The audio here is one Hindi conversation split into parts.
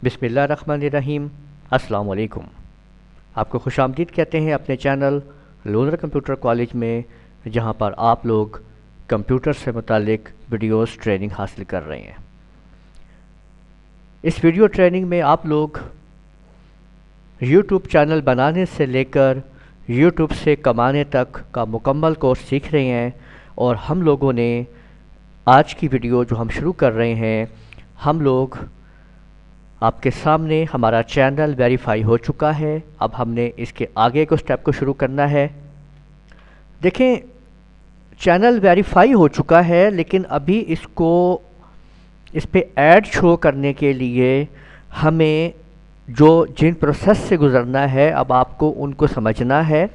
बिस्मिल्लाहिर्रहमानिर्रहीम। अस्सलाम वालेकुम। आपको खुशामदीद कहते हैं अपने चैनल लूनर कंप्यूटर कॉलेज में, जहां पर आप लोग कंप्यूटर से मुतालिक वीडियोस ट्रेनिंग हासिल कर रहे हैं। इस वीडियो ट्रेनिंग में आप लोग यूट्यूब चैनल बनाने से लेकर यूट्यूब से कमाने तक का मुकम्मल कोर्स सीख रहे हैं। और हम लोगों ने आज की वीडियो जो हम शुरू कर रहे हैं, हम लोग आपके सामने हमारा चैनल वेरीफाई हो चुका है। अब हमने इसके आगे को स्टेप को शुरू करना है। देखें, चैनल वेरीफाई हो चुका है, लेकिन अभी इस पे ऐड शो करने के लिए हमें जिन प्रोसेस से गुज़रना है, अब आपको उनको समझना है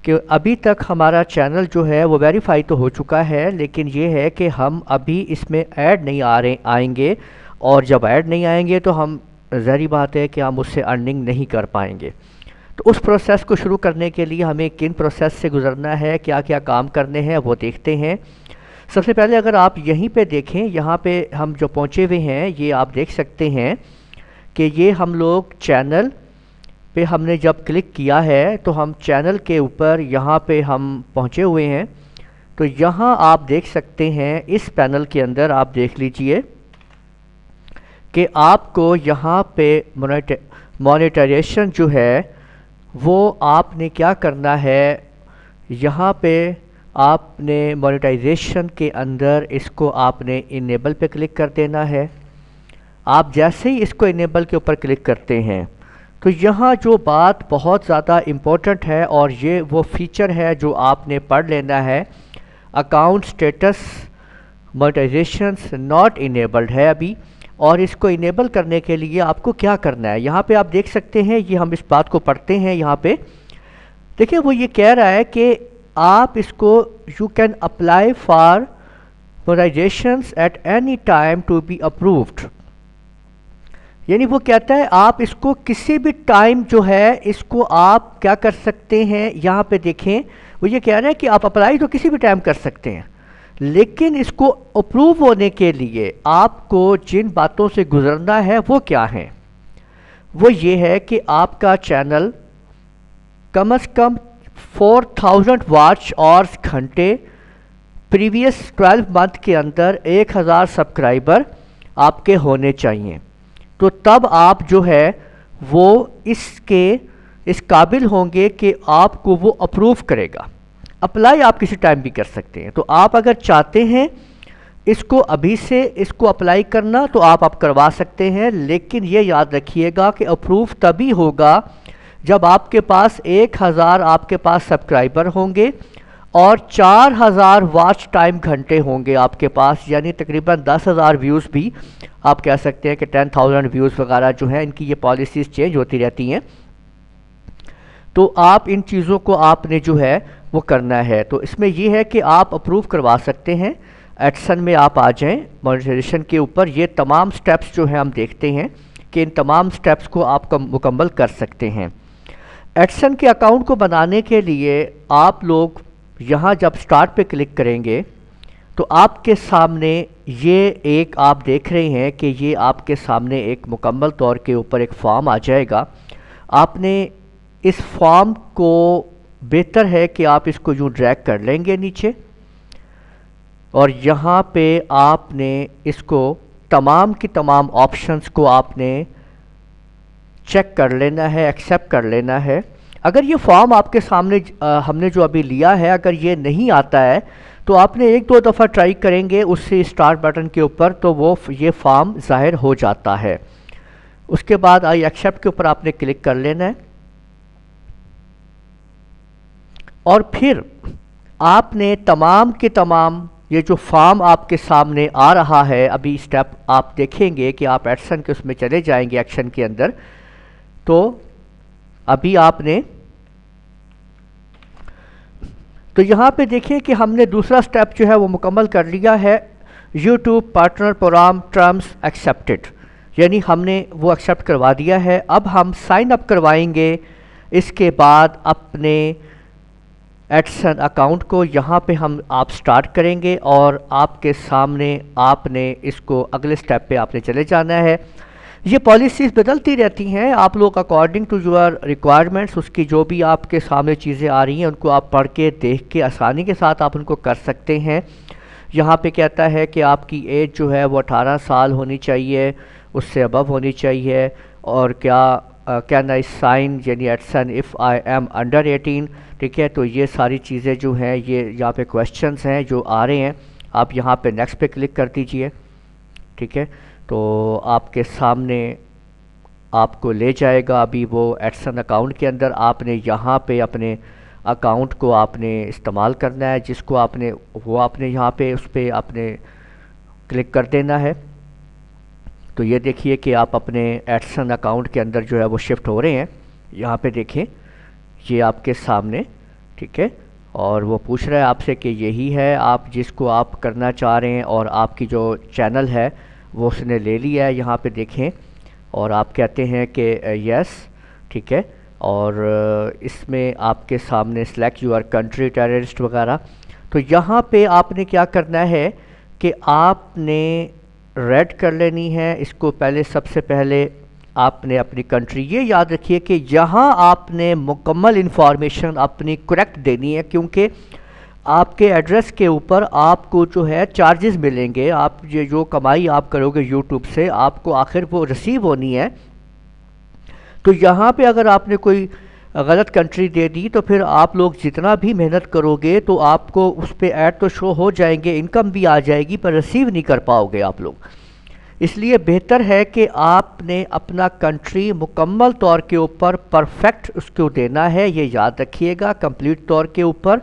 कि अभी तक हमारा चैनल जो है वो वेरीफाई तो हो चुका है, लेकिन ये है कि हम अभी इसमें ऐड नहीं आएंगे। और जब ऐड नहीं आएंगे तो हम ज़ाहिर बात है कि हम उससे अर्निंग नहीं कर पाएंगे। तो उस प्रोसेस को शुरू करने के लिए हमें किन प्रोसेस से गुज़रना है, क्या क्या काम करने हैं, वो देखते हैं। सबसे पहले अगर आप यहीं पे देखें, यहाँ पे हम जो पहुँचे हुए हैं, ये आप देख सकते हैं कि ये हम लोग चैनल पे हमने जब क्लिक किया है तो हम चैनल के ऊपर यहाँ पे हम पहुँचे हुए हैं। तो यहाँ आप देख सकते हैं, इस पैनल के अंदर आप देख लीजिए कि आपको यहाँ पे मोनेटाइजेशन जो है वो आपने क्या करना है। यहाँ पे आपने मोनेटाइजेशन के अंदर इसको आपने इनेबल पे क्लिक कर देना है। आप जैसे ही इसको इनेबल के ऊपर क्लिक करते हैं तो यहाँ जो बात बहुत ज़्यादा इम्पोर्टेंट है, और ये वो फीचर है जो आपने पढ़ लेना है, account status monetization not enabled है अभी। और इसको इनेबल करने के लिए आपको क्या करना है, यहाँ पे आप देख सकते हैं। ये हम इस बात को पढ़ते हैं। यहाँ पे देखिए, वो ये कह रहा है कि आप इसको you can apply for monetisations at any time to be approved. यानी वो कहता है आप इसको किसी भी टाइम जो है इसको आप क्या कर सकते हैं। यहाँ पे देखें, वो ये कह रहा है कि आप अप्लाई तो किसी भी टाइम कर सकते हैं, लेकिन इसको अप्रूव होने के लिए आपको जिन बातों से गुजरना है वो क्या है। वो ये है कि आपका चैनल कम से कम 4000 वॉच आवर्स घंटे प्रीवियस 12 मंथ के अंदर 1000 सब्सक्राइबर आपके होने चाहिए। तो तब आप जो है वो इस काबिल होंगे कि आपको वो अप्रूव करेगा। अप्लाई आप किसी टाइम भी कर सकते हैं। तो आप अगर चाहते हैं इसको अभी से इसको अप्लाई करना तो आप करवा सकते हैं, लेकिन ये याद रखिएगा कि अप्रूव तभी होगा जब आपके पास 1000 आपके पास सब्सक्राइबर होंगे और 4000 वॉच टाइम घंटे होंगे आपके पास। यानी तकरीबन 10,000 व्यूज़ भी आप कह सकते हैं कि 10,000 व्यूज़ वगैरह जो हैं, इनकी ये पॉलिसीज़ चेंज होती रहती हैं। तो आप इन चीज़ों को आपने जो है वो करना है। तो इसमें ये है कि आप अप्रूव करवा सकते हैं। एडसन में आप आ जाएं, मोनेटाइजेशन के ऊपर ये तमाम स्टेप्स जो हैं हम देखते हैं कि इन तमाम स्टेप्स को आप मुकम्मल कर सकते हैं। एडसन के अकाउंट को बनाने के लिए आप लोग यहाँ जब स्टार्ट पे क्लिक करेंगे तो आपके सामने ये एक आप देख रहे हैं कि ये आपके सामने एक मुकम्मल तौर के ऊपर एक फॉर्म आ जाएगा। आपने इस फॉर्म को बेहतर है कि आप इसको यूँ ड्रैग कर लेंगे नीचे, और यहाँ पे आपने इसको तमाम की तमाम ऑप्शंस को आपने चेक कर लेना है, एक्सेप्ट कर लेना है। अगर ये फॉर्म आपके सामने हमने जो अभी लिया है, अगर ये नहीं आता है तो आपने 1-2 दफ़ा ट्राई करेंगे उससे स्टार्ट बटन के ऊपर, तो ये फॉर्म ज़ाहिर हो जाता है। उसके बाद आई एक्सेप्ट के ऊपर आपने क्लिक कर लेना है, और फिर आपने तमाम के तमाम ये जो फॉर्म आपके सामने आ रहा है, अभी स्टेप आप देखेंगे कि आप एक्शन के उसमें चले जाएंगे, एक्शन के अंदर। तो अभी आपने तो यहाँ पे देखिए कि हमने दूसरा स्टेप जो है वो मुकम्मल कर लिया है। YouTube partner program terms accepted, यानी हमने वो एक्सेप्ट करवा दिया है। अब हम साइन अप करवाएंगे। इसके बाद अपने एडसन अकाउंट को यहाँ पे आप स्टार्ट करेंगे और आपके सामने आपने इसको अगले स्टेप पे आपने चले जाना है। ये पॉलिसीज़ बदलती रहती हैं, आप लोग अकॉर्डिंग टू योर रिक्वायरमेंट्स उसकी जो भी आपके सामने चीज़ें आ रही हैं उनको आप पढ़ के देख के आसानी के साथ आप उनको कर सकते हैं। यहाँ पे कहता है कि आपकी एज जो है वो 18 साल होनी चाहिए, उससे अबव होनी चाहिए, और कैन आई साइन यानी एटसन इफ़ आई एम अंडर 18। ठीक है, तो ये सारी चीज़ें जो हैं ये यहाँ पे क्वेश्चंस हैं जो आ रहे हैं, आप यहाँ पे नेक्स्ट पे क्लिक कर दीजिए। ठीक है, तो आपके सामने आपको ले जाएगा अभी वो एटसन अकाउंट के अंदर। आपने यहाँ पे अपने अकाउंट को आपने इस्तेमाल करना है, जिसको आपने वो आपने यहाँ पे उस पर आपने क्लिक कर देना है। तो ये देखिए कि आप अपने एटसन अकाउंट के अंदर जो है वो शिफ्ट हो रहे हैं। यहाँ पे देखें ये आपके सामने, ठीक है, और वो पूछ रहा है आपसे कि यही है आप जिसको आप करना चाह रहे हैं, और आपकी जो चैनल है वो उसने ले लिया है, यहाँ पे देखें, और आप कहते हैं कि यस। ठीक है, और इसमें आपके सामने सिलेक्ट यूर कंट्री टेररिस्ट वगैरह। तो यहाँ पे आपने क्या करना है कि आपने रेड कर लेनी है इसको। पहले सबसे पहले आपने अपनी कंट्री, ये याद रखिए कि यहाँ आपने मुकम्मल इन्फॉर्मेशन अपनी करेक्ट देनी है, क्योंकि आपके एड्रेस के ऊपर आपको जो है चार्जेस मिलेंगे। आप ये जो कमाई आप करोगे यूट्यूब से, आपको आखिर वो रिसीव होनी है। तो यहाँ पे अगर आपने कोई गलत कंट्री दे दी तो फिर आप लोग जितना भी मेहनत करोगे तो आपको उस पर ऐड तो शो हो जाएंगे, इनकम भी आ जाएगी, पर रिसीव नहीं कर पाओगे आप लोग। इसलिए बेहतर है कि आपने अपना कंट्री मुकम्मल तौर के ऊपर परफेक्ट उसको देना है, ये याद रखिएगा, कंप्लीट तौर के ऊपर।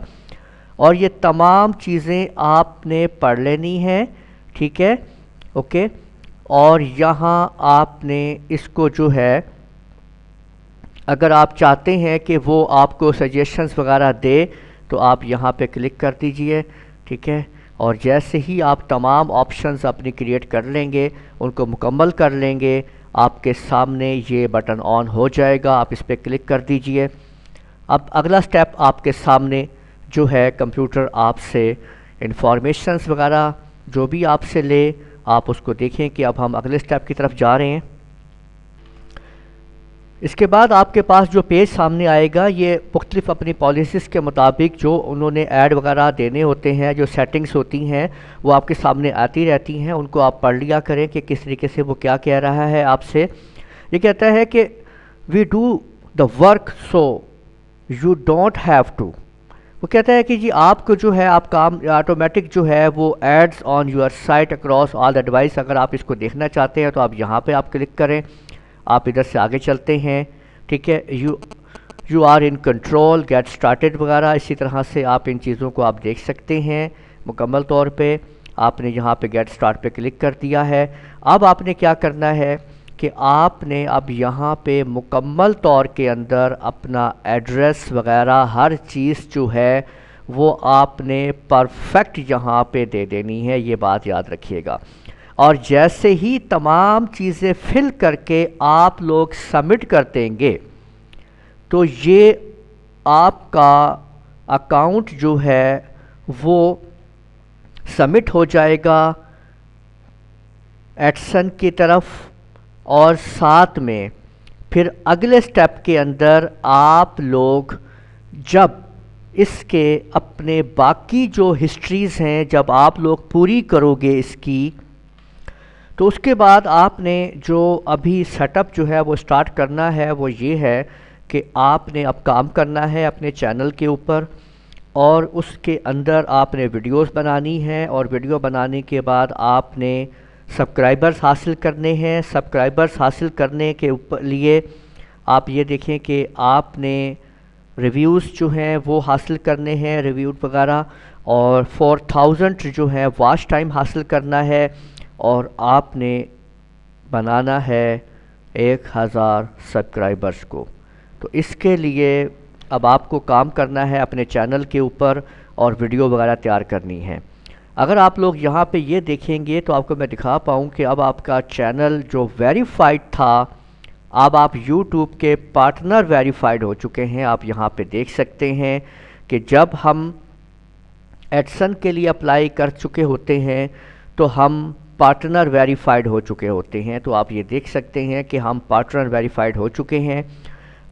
और ये तमाम चीज़ें आपने पढ़ लेनी है। ठीक है, ओके। और यहाँ आपने इसको जो है, अगर आप चाहते हैं कि वो आपको सजेशंस वगैरह दे तो आप यहाँ पे क्लिक कर दीजिए। ठीक है, और जैसे ही आप तमाम ऑप्शंस अपनी क्रिएट कर लेंगे, उनको मुकम्मल कर लेंगे, आपके सामने ये बटन ऑन हो जाएगा, आप इस पर क्लिक कर दीजिए। अब अगला स्टेप आपके सामने जो है, कंप्यूटर आपसे इंफॉर्मेशंस वगैरह जो भी आपसे ले, आप उसको देखें कि अब हम अगले स्टेप की तरफ जा रहे हैं। इसके बाद आपके पास जो पेज सामने आएगा, ये मुख्तलिफ अपनी पॉलिसीज़ के मुताबिक जो उन्होंने ऐड वगैरह देने होते हैं, जो सेटिंग्स होती हैं वो आपके सामने आती रहती हैं, उनको आप पढ़ लिया करें कि किस तरीके से वो क्या कह रहा है आपसे। ये कहता है कि we do the work so you don't have to. वो कहता है कि जी आपको जो है, आप काम ऑटोमेटिक जो है वो ads on your site across all the device. अगर आप इसको देखना चाहते हैं तो आप यहाँ पे आप क्लिक करें, आप इधर से आगे चलते हैं। ठीक है, you are in control, get started वगैरह, इसी तरह से आप इन चीज़ों को आप देख सकते हैं मुकम्मल तौर पे। आपने यहाँ पे गेट स्टार्ट पे क्लिक कर दिया है। अब आपने क्या करना है कि आपने अब यहाँ पे मुकम्मल तौर के अंदर अपना एड्रेस वगैरह हर चीज़ जो है वो आपने परफेक्ट यहाँ पे दे देनी है, ये बात याद रखिएगा। और जैसे ही तमाम चीज़ें फिल करके आप लोग सबमिट कर देंगे तो ये आपका अकाउंट जो है वो सबमिट हो जाएगा एटसन की तरफ। और साथ में फिर अगले स्टेप के अंदर आप लोग जब इसके अपने बाकी जो हिस्ट्रीज़ हैं जब आप लोग पूरी करोगे इसकी, तो उसके बाद आपने जो अभी सेटअप जो है वो स्टार्ट करना है वो ये है कि आपने अब काम करना है अपने चैनल के ऊपर, और उसके अंदर आपने वीडियोस बनानी है, और वीडियो बनाने के बाद आपने सब्सक्राइबर्स हासिल करने हैं। सब्सक्राइबर्स हासिल करने के ऊपर लिए आप ये देखें कि आपने रिव्यूज़ जो हैं वो हासिल करने हैं, रिव्यू वगैरह, और 4000 जो है वॉच टाइम हासिल करना है, और आपने बनाना है 1000 सब्सक्राइबर्स को। तो इसके लिए अब आपको काम करना है अपने चैनल के ऊपर और वीडियो वगैरह तैयार करनी है। अगर आप लोग यहाँ पे ये देखेंगे तो आपको मैं दिखा पाऊँ कि अब आपका चैनल जो वेरीफाइड था, अब आप YouTube के पार्टनर वेरीफाइड हो चुके हैं। आप यहाँ पे देख सकते हैं कि जब हम एडसन के लिए अप्लाई कर चुके होते हैं तो हम पार्टनर वेरीफाइड हो चुके होते हैं। तो आप ये देख सकते हैं कि हम पार्टनर वेरीफाइड हो चुके हैं।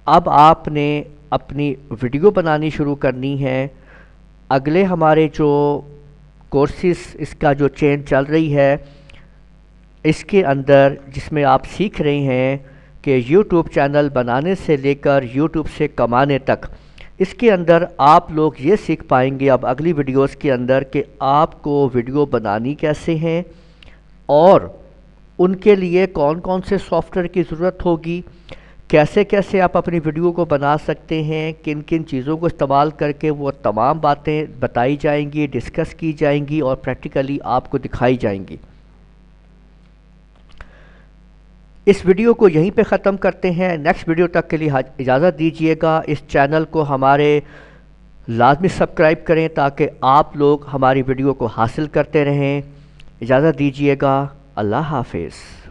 अब आपने अपनी वीडियो बनानी शुरू करनी है। अगले हमारे जो कोर्सेस इसका जो चेन चल रही है इसके अंदर, जिसमें आप सीख रहे हैं कि यूट्यूब चैनल बनाने से लेकर यूट्यूब से कमाने तक, इसके अंदर आप लोग ये सीख पाएंगे अब अगली वीडियोस के अंदर कि आपको वीडियो बनानी कैसे हैं और उनके लिए कौन कौन से सॉफ्टवेयर की ज़रूरत होगी, कैसे कैसे आप अपनी वीडियो को बना सकते हैं, किन किन चीज़ों को इस्तेमाल करके वो तमाम बातें बताई जाएंगी, डिस्कस की जाएंगी और प्रैक्टिकली आपको दिखाई जाएंगी। इस वीडियो को यहीं पे ख़त्म करते हैं। नेक्स्ट वीडियो तक के लिए इजाज़त दीजिएगा। इस चैनल को हमारे लाजमी सब्सक्राइब करें ताकि आप लोग हमारी वीडियो को हासिल करते रहें। इजाज़त दीजिएगा। अल्लाह हाफिज़।